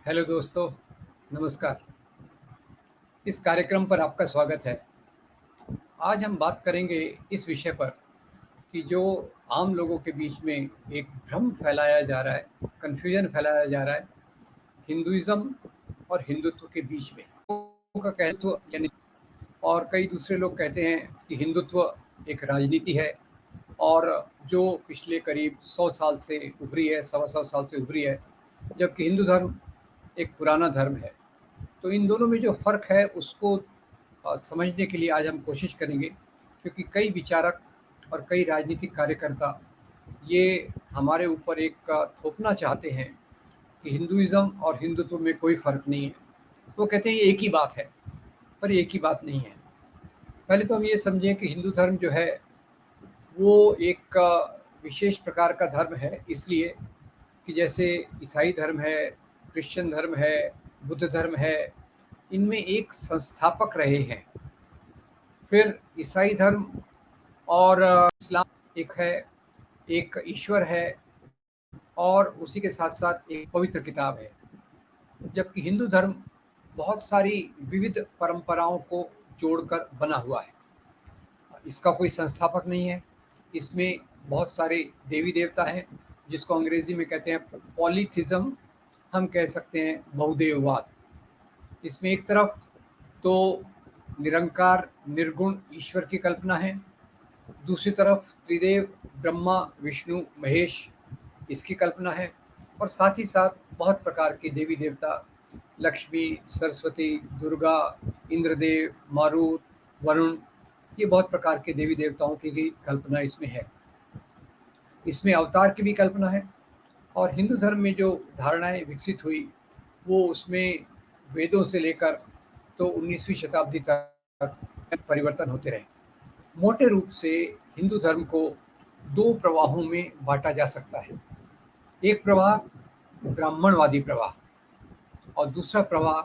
Hello दोस्तों, नमस्कार। इस कार्यक्रम पर आपका स्वागत है। आज हम बात करेंगे इस विषय पर कि जो आम लोगों के बीच में एक भ्रम फैलाया जा रहा है, कन्फ्यूजन फैलाया जा रहा है, हिंदुइज़्म और हिंदुत्व के बीच में। लोगों का कहना यानी और कई दूसरे लोग कहते हैं कि हिंदुत्व एक राजनीति है और जो पिछले करीब 100 साल से उभरी है, सवा सौ साल से उभरी है, जबकि हिंदू धर्म एक पुराना धर्म है। तो इन दोनों में जो फ़र्क है उसको समझने के लिए आज हम कोशिश करेंगे, क्योंकि कई विचारक और कई राजनीतिक कार्यकर्ता ये हमारे ऊपर एक थोपना चाहते हैं कि हिंदुइज़्म और हिंदुत्व में कोई फ़र्क नहीं है। वो कहते हैं ये एक ही बात है, पर ये एक ही बात नहीं है। पहले तो हम ये समझें कि हिंदू धर्म जो है वो एक विशेष प्रकार का धर्म है, इसलिए कि जैसे ईसाई धर्म है, क्रिश्चियन धर्म है, बुद्ध धर्म है, इनमें एक संस्थापक रहे हैं। फिर ईसाई धर्म और इस्लाम एक है, एक ईश्वर है और उसी के साथ साथ एक पवित्र किताब है। जबकि हिंदू धर्म बहुत सारी विविध परंपराओं को जोड़कर बना हुआ है। इसका कोई संस्थापक नहीं है। इसमें बहुत सारे देवी देवता हैं, जिसको अंग्रेजी में कहते हैं पॉलीथिज्म, हम कह सकते हैं बहुदेववाद। इसमें एक तरफ तो निरंकार निर्गुण ईश्वर की कल्पना है, दूसरी तरफ त्रिदेव ब्रह्मा विष्णु महेश इसकी कल्पना है, और साथ ही साथ बहुत प्रकार के देवी देवता, लक्ष्मी, सरस्वती, दुर्गा, इंद्रदेव, मारुत, वरुण, ये बहुत प्रकार के देवी देवताओं की भी कल्पना इसमें है। इसमें अवतार की भी कल्पना है। और हिंदू धर्म में जो धारणाएं विकसित हुई वो उसमें वेदों से लेकर तो 19वीं शताब्दी तक परिवर्तन होते रहे। मोटे रूप से हिंदू धर्म को दो प्रवाहों में बांटा जा सकता है। एक प्रवाह ब्राह्मणवादी प्रवाह और दूसरा प्रवाह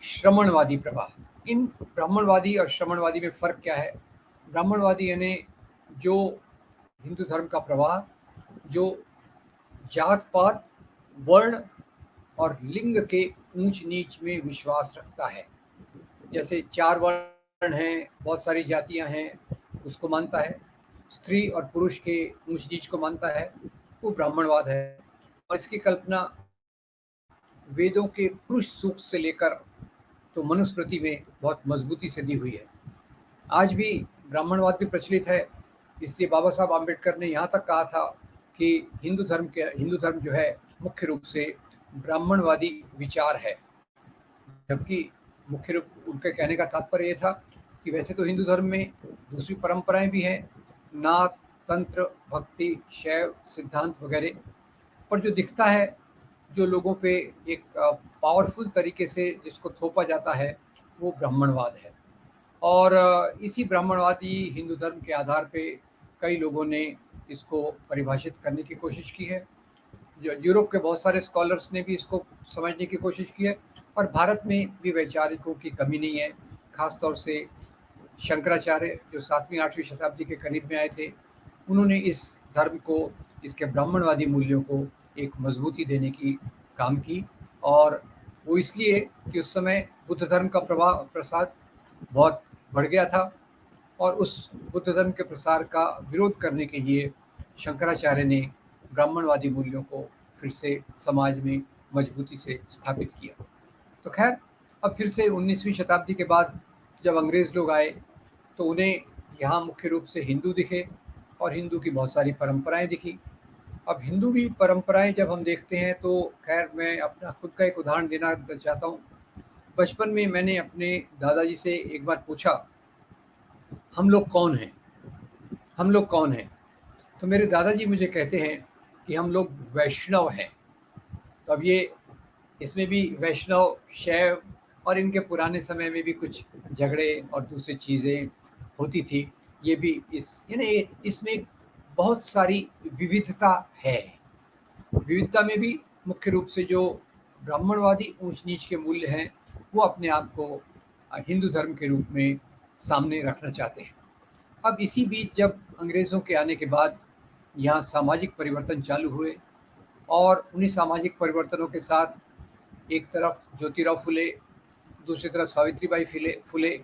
श्रमणवादी प्रवाह। इन ब्राह्मणवादी और श्रमणवादी में फ़र्क क्या है? ब्राह्मणवादी यानी जो हिंदू धर्म का प्रवाह जो जात पात, वर्ण और लिंग के ऊंच नीच में विश्वास रखता है। जैसे 4 वर्ण हैं, बहुत सारी जातियां हैं, उसको मानता है। स्त्री और पुरुष के ऊंच नीच को मानता है, वो ब्राह्मणवाद है। और इसकी कल्पना वेदों के पुरुष सूक्त से लेकर तो मनुस्मृति में बहुत मजबूती से दी हुई है। आज भी ब्राह्मणवाद भी प्रचलित है, इसलिए बाबा साहब आम्बेडकर ने यहाँ तक कहा था कि हिंदू धर्म जो है मुख्य रूप से ब्राह्मणवादी विचार है। जबकि मुख्य रूप उनके कहने का तात्पर्य ये था कि वैसे तो हिंदू धर्म में दूसरी परंपराएं भी हैं, नाथ, तंत्र, भक्ति, शैव, सिद्धांत वगैरह, पर जो दिखता है, जो लोगों पे एक पावरफुल तरीके से जिसको थोपा जाता है, वो ब्राह्मणवाद है। और इसी ब्राह्मणवादी हिंदू धर्म के आधार पे कई लोगों ने इसको परिभाषित करने की कोशिश की है। जो यूरोप के बहुत सारे स्कॉलर्स ने भी इसको समझने की कोशिश की है, और भारत में भी वैचारिकों की कमी नहीं है। खास तौर से शंकराचार्य जो 7वीं 8वीं शताब्दी के करीब में आए थे, उन्होंने इस धर्म को, इसके ब्राह्मणवादी मूल्यों को एक मजबूती देने की काम की। और वो इसलिए कि उस समय बुद्ध धर्म का प्रसार बहुत बढ़ गया था, और उस बुद्ध धर्म के प्रसार का विरोध करने के लिए शंकराचार्य ने ब्राह्मणवादी मूल्यों को फिर से समाज में मजबूती से स्थापित किया। तो खैर, अब फिर से 19वीं शताब्दी के बाद जब अंग्रेज़ लोग आए तो उन्हें यहाँ मुख्य रूप से हिंदू दिखे और हिंदू की बहुत सारी परंपराएं दिखी। अब हिंदू भी परंपराएं जब हम देखते हैं तो खैर मैं अपना खुद का एक उदाहरण देना चाहता हूँ। बचपन में मैंने अपने दादाजी से एक बार पूछा, हम लोग कौन हैं, हम लोग कौन हैं? तो मेरे दादाजी मुझे कहते हैं कि हम लोग वैष्णव हैं। तो अब ये इसमें भी वैष्णव, शैव और इनके पुराने समय में भी कुछ झगड़े और दूसरी चीज़ें होती थी। ये भी यानी इसमें बहुत सारी विविधता है। विविधता में भी मुख्य रूप से जो ब्राह्मणवादी ऊंच नीच के मूल्य हैं, वो अपने आप को हिंदू धर्म के रूप में सामने रखना चाहते हैं। अब इसी बीच जब अंग्रेज़ों के आने के बाद यहाँ सामाजिक परिवर्तन चालू हुए, और उन्हीं सामाजिक परिवर्तनों के साथ एक तरफ ज्योतिराव फुले, दूसरी तरफ सावित्रीबाई फुले,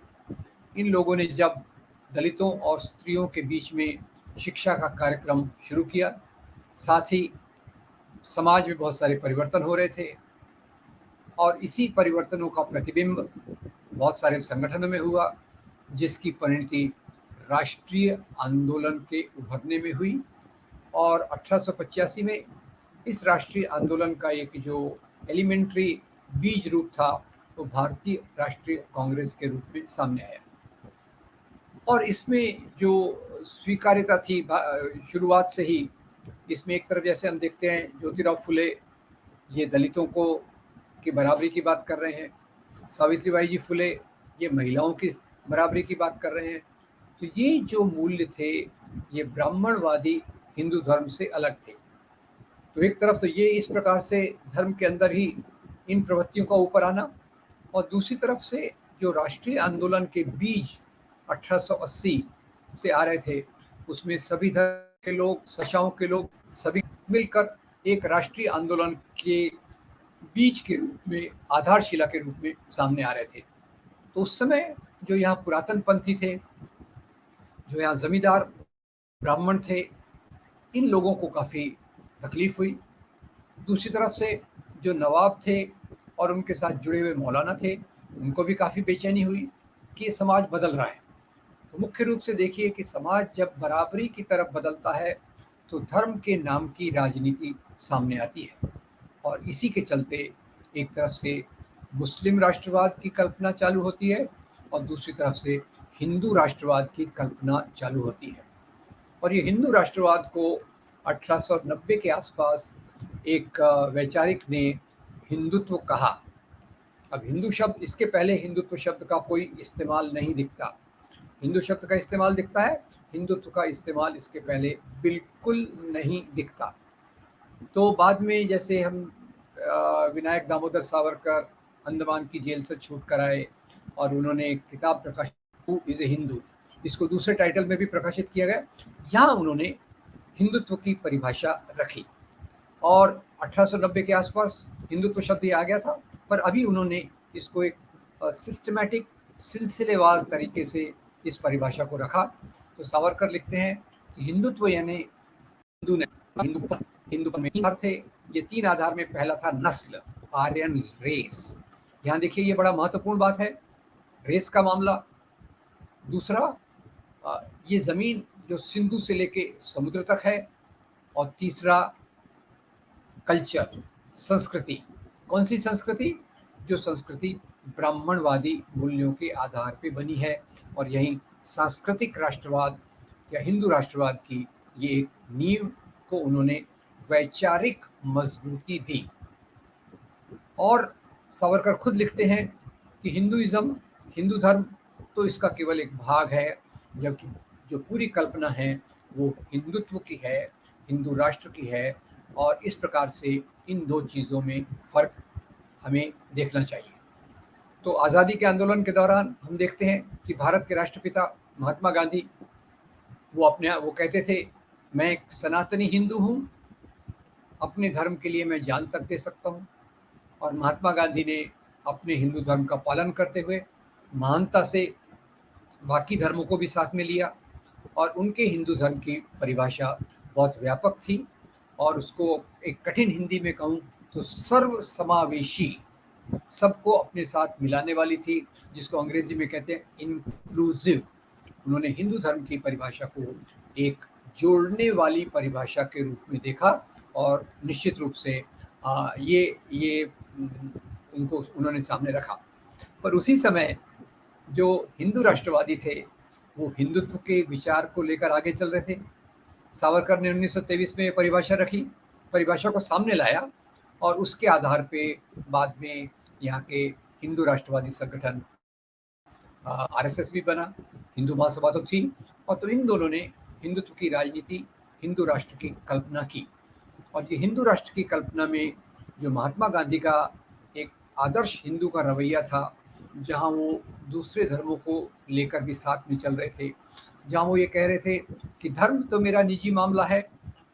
इन लोगों ने जब दलितों और स्त्रियों के बीच में शिक्षा का कार्यक्रम शुरू किया, साथ ही समाज में बहुत सारे परिवर्तन हो रहे थे और इसी परिवर्तनों का प्रतिबिंब बहुत सारे संगठनों में हुआ, जिसकी परिणति राष्ट्रीय आंदोलन के उभरने में हुई। और 1885 में इस राष्ट्रीय आंदोलन का एक जो एलिमेंट्री बीज रूप था वो भारतीय राष्ट्रीय कांग्रेस के रूप में सामने आया। और इसमें जो स्वीकार्यता थी शुरुआत से ही, इसमें एक तरफ जैसे हम देखते हैं ज्योतिराव फुले ये दलितों को की बराबरी की बात कर रहे हैं, सावित्रीबाई जी फुले ये महिलाओं की बराबरी की बात कर रहे हैं। तो ये जो मूल्य थे ये ब्राह्मणवादी हिंदू धर्म से अलग थे। तो एक तरफ तो ये इस प्रकार से धर्म के अंदर ही इन प्रवृत्तियों का ऊपर आना, और दूसरी तरफ से जो राष्ट्रीय आंदोलन के बीज 1880 से आ रहे थे, उसमें सभी धर्म के लोग, भाषाओं के लोग सभी मिलकर एक राष्ट्रीय आंदोलन के बीज के रूप में, आधारशिला के रूप में सामने आ रहे थे। तो उस समय जो यहाँ पुरातन पंथी थे, जो यहाँ जमींदार ब्राह्मण थे, इन लोगों को काफ़ी तकलीफ हुई। दूसरी तरफ से जो नवाब थे और उनके साथ जुड़े हुए मौलाना थे, उनको भी काफ़ी बेचैनी हुई कि ये समाज बदल रहा है। तो मुख्य रूप से देखिए कि समाज जब बराबरी की तरफ बदलता है तो धर्म के नाम की राजनीति सामने आती है, और इसी के चलते एक तरफ से मुस्लिम राष्ट्रवाद की कल्पना चालू होती है और दूसरी तरफ से हिंदू राष्ट्रवाद की कल्पना चालू होती है। और ये हिंदू राष्ट्रवाद को 1890 के आसपास एक वैचारिक ने हिंदुत्व कहा। अब हिंदू शब्द, इसके पहले हिंदुत्व शब्द का कोई इस्तेमाल नहीं दिखता। हिंदू शब्द का इस्तेमाल दिखता है, हिंदुत्व का इस्तेमाल इसके पहले बिल्कुल नहीं दिखता। तो बाद में जैसे हम विनायक दामोदर सावरकर अंडमान की जेल से छूट कर आए और उन्होंने एक किताब प्रकाशित, हू इज़ ए हिंदू, इसको दूसरे टाइटल में भी प्रकाशित किया गया। यहाँ उन्होंने हिंदुत्व की परिभाषा रखी और 1890 के आसपास हिंदुत्व शब्द ये आ गया था, पर अभी उन्होंने इसको एक सिस्टमैटिक, सिलसिलेवार तरीके से इस परिभाषा को रखा। तो सावरकर लिखते हैं कि हिंदुत्व यानी हिंदू में तीन थे। ये तीन आधार में पहला था नस्ल, आर्यन रेस। यहाँ देखिए ये बड़ा महत्वपूर्ण बात है, रेस का मामला। दूसरा ये जमीन जो सिंधु से लेके समुद्र तक है, और तीसरा कल्चर, संस्कृति। कौन सी संस्कृति? जो संस्कृति ब्राह्मणवादी मूल्यों के आधार पे बनी है, और यही सांस्कृतिक राष्ट्रवाद या हिंदू राष्ट्रवाद की ये एक नींव को उन्होंने वैचारिक मजबूती दी। और सावरकर खुद लिखते हैं कि हिंदुइज्म, हिंदू धर्म तो इसका केवल एक भाग है, जबकि जो पूरी कल्पना है वो हिंदुत्व की है, हिंदू राष्ट्र की है। और इस प्रकार से इन दो चीज़ों में फ़र्क हमें देखना चाहिए। तो आज़ादी के आंदोलन के दौरान हम देखते हैं कि भारत के राष्ट्रपिता महात्मा गांधी वो कहते थे, मैं एक सनातनी हिंदू हूँ, अपने धर्म के लिए मैं जान तक दे सकता हूँ। और महात्मा गांधी ने अपने हिंदू धर्म का पालन करते हुए महानता से बाकी धर्मों को भी साथ में लिया, और उनके हिंदू धर्म की परिभाषा बहुत व्यापक थी, और उसको एक कठिन हिंदी में कहूँ तो सर्व समावेशी, सबको अपने साथ मिलाने वाली थी, जिसको अंग्रेजी में कहते हैं इंक्लूसिव। उन्होंने हिंदू धर्म की परिभाषा को एक जोड़ने वाली परिभाषा के रूप में देखा, और निश्चित रूप से ये उनको उन्होंने सामने रखा। पर उसी समय जो हिंदू राष्ट्रवादी थे वो हिंदुत्व के विचार को लेकर आगे चल रहे थे। सावरकर ने 1923 में परिभाषा रखी, परिभाषा को सामने लाया, और उसके आधार पे बाद में यहाँ के हिंदू राष्ट्रवादी संगठन आरएसएस भी बना, हिंदू महासभा तो थी। और तो इन दोनों ने हिंदुत्व की राजनीति, हिंदू राष्ट्र की कल्पना की। और ये हिंदू राष्ट्र की कल्पना में जो महात्मा गांधी का एक आदर्श हिंदू का रवैया था, जहाँ वो दूसरे धर्मों को लेकर भी साथ में चल रहे थे, जहाँ वो ये कह रहे थे कि धर्म तो मेरा निजी मामला है,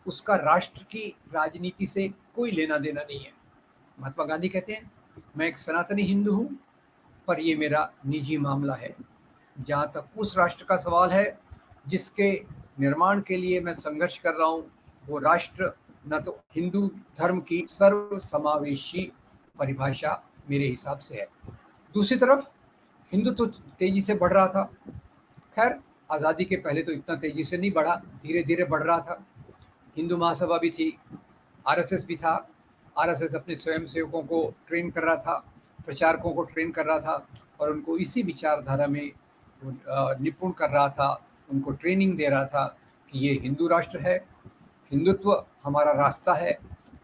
उसका राष्ट्र की राजनीति से कोई लेना देना नहीं है। महात्मा गांधी कहते हैं मैं एक सनातनी हिंदू हूँ, पर ये मेरा निजी मामला है। जहाँ तक उस राष्ट्र का सवाल है जिसके निर्माण के लिए मैं संघर्ष कर रहा हूँ, वो राष्ट्र न तो हिंदू धर्म की सर्वसमावेशी परिभाषा मेरे हिसाब से है। दूसरी तरफ हिंदुत्व तो तेजी से बढ़ रहा था। खैर, आज़ादी के पहले तो इतना तेजी से नहीं बढ़ा, धीरे धीरे बढ़ रहा था। हिंदू महासभा भी थी, आरएसएस भी था। आरएसएस अपने स्वयंसेवकों को ट्रेन कर रहा था, प्रचारकों को ट्रेन कर रहा था और उनको इसी विचारधारा में निपुण कर रहा था, उनको ट्रेनिंग दे रहा था कि ये हिंदू राष्ट्र है, हिंदुत्व हमारा रास्ता है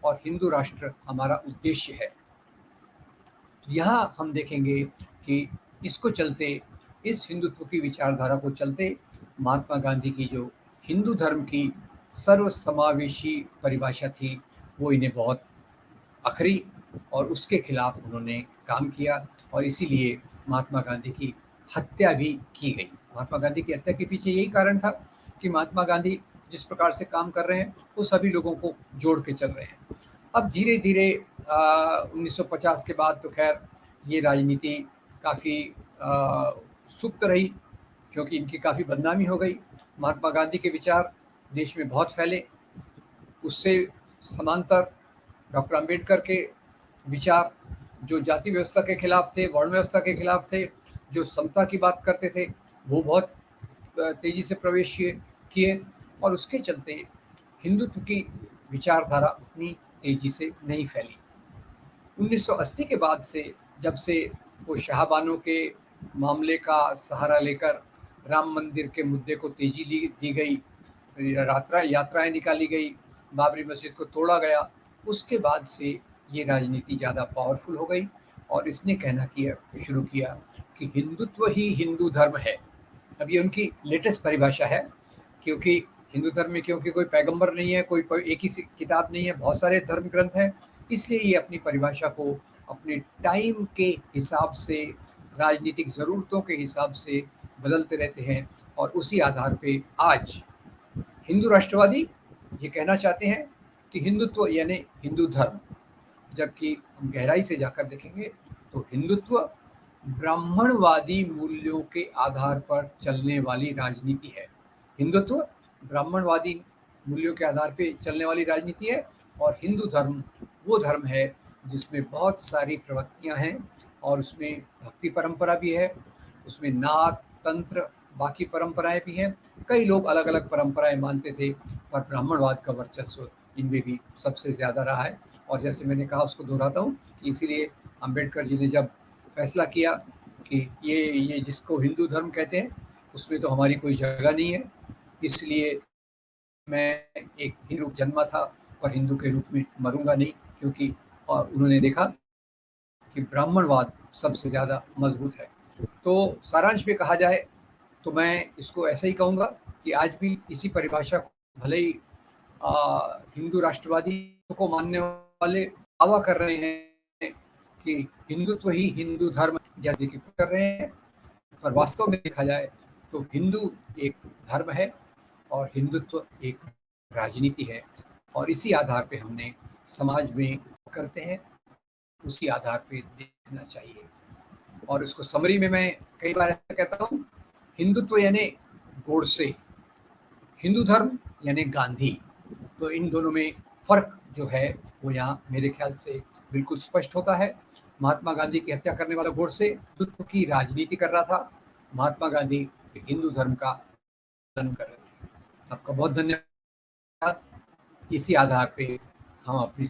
और हिंदू राष्ट्र हमारा उद्देश्य है। तो यहाँ हम देखेंगे कि इसको चलते, इस हिंदुत्व की विचारधारा को चलते, महात्मा गांधी की जो हिंदू धर्म की सर्वसमावेशी परिभाषा थी वो इन्हें बहुत अखरी और उसके खिलाफ उन्होंने काम किया और इसीलिए महात्मा गांधी की हत्या भी की गई। महात्मा गांधी की हत्या के पीछे यही कारण था कि महात्मा गांधी जिस प्रकार से काम कर रहे हैं वो सभी लोगों को जोड़ के चल रहे हैं। अब धीरे धीरे 1950 के बाद तो खैर ये राजनीति काफ़ी सुप्त रही, क्योंकि इनकी काफ़ी बदनामी हो गई। महात्मा गांधी के विचार देश में बहुत फैले, उससे समांतर डॉक्टर अंबेडकर के विचार जो जाति व्यवस्था के खिलाफ थे, वर्ण व्यवस्था के खिलाफ थे, जो समता की बात करते थे, वो बहुत तेजी से प्रवेश किए और उसके चलते हिंदुत्व की विचारधारा उतनी तेजी से नहीं फैली। 1980 के बाद से, जब से वो शाहबानों के मामले का सहारा लेकर राम मंदिर के मुद्दे को तेजी दी गई, यात्राएं निकाली गई, बाबरी मस्जिद को तोड़ा गया, उसके बाद से ये राजनीति ज़्यादा पावरफुल हो गई और इसने कहना शुरू किया कि हिंदुत्व ही हिंदू धर्म है। अब ये उनकी लेटेस्ट परिभाषा है, क्योंकि हिंदू धर्म में क्योंकि कोई पैगंबर नहीं है, कोई एक ही किताब नहीं है, बहुत सारे धर्म ग्रंथ हैं, इसलिए ये अपनी परिभाषा को अपने टाइम के हिसाब से, राजनीतिक ज़रूरतों के हिसाब से बदलते रहते हैं और उसी आधार पे आज हिंदू राष्ट्रवादी ये कहना चाहते हैं कि हिंदुत्व यानी हिंदू धर्म, जबकि हम गहराई से जाकर देखेंगे तो हिंदुत्व ब्राह्मणवादी मूल्यों के आधार पर चलने वाली राजनीति है। हिंदुत्व ब्राह्मणवादी मूल्यों के आधार पर चलने वाली राजनीति है और हिंदू धर्म वो धर्म है जिसमें बहुत सारी प्रवृत्तियां हैं और उसमें भक्ति परंपरा भी है, उसमें नाथ, तंत्र, बाकी परंपराएं भी हैं। कई लोग अलग अलग परंपराएं मानते थे, पर ब्राह्मणवाद का वर्चस्व इनमें भी सबसे ज़्यादा रहा है। और जैसे मैंने कहा, उसको दोहराता हूँ कि इसीलिए अंबेडकर जी ने जब फैसला किया कि ये जिसको हिंदू धर्म कहते हैं उसमें तो हमारी कोई जगह नहीं है, इसलिए मैं एक हिंदू जन्मा था पर हिंदू के रूप में मरूंगा नहीं, क्योंकि और उन्होंने देखा कि ब्राह्मणवाद सबसे ज़्यादा मजबूत है। तो सारांश में कहा जाए तो मैं इसको ऐसे ही कहूँगा कि आज भी इसी परिभाषा को भले ही हिंदू राष्ट्रवादी को मानने वाले दावा कर रहे हैं कि हिंदुत्व ही हिंदू धर्म जैसे कि कर रहे हैं, पर वास्तव में देखा जाए तो हिंदू एक धर्म है और हिंदुत्व एक राजनीति है और इसी आधार पे हमने समाज में करते हैं, उसी आधार पे देखना चाहिए। और उसको समरी में मैं कई बार ऐसा कहता हूँ, हिंदुत्व यानी गोडसे, हिंदू धर्म यानी गांधी। तो इन दोनों में फर्क जो है वो यहाँ मेरे ख्याल से बिल्कुल स्पष्ट होता है। महात्मा गांधी की हत्या करने वाला गोडसे हिंदुत्व की राजनीति कर रहा था, महात्मा गांधी हिंदू धर्म का पालन कर रहे थे। आपका बहुत धन्यवाद। इसी आधार पे हम अपनी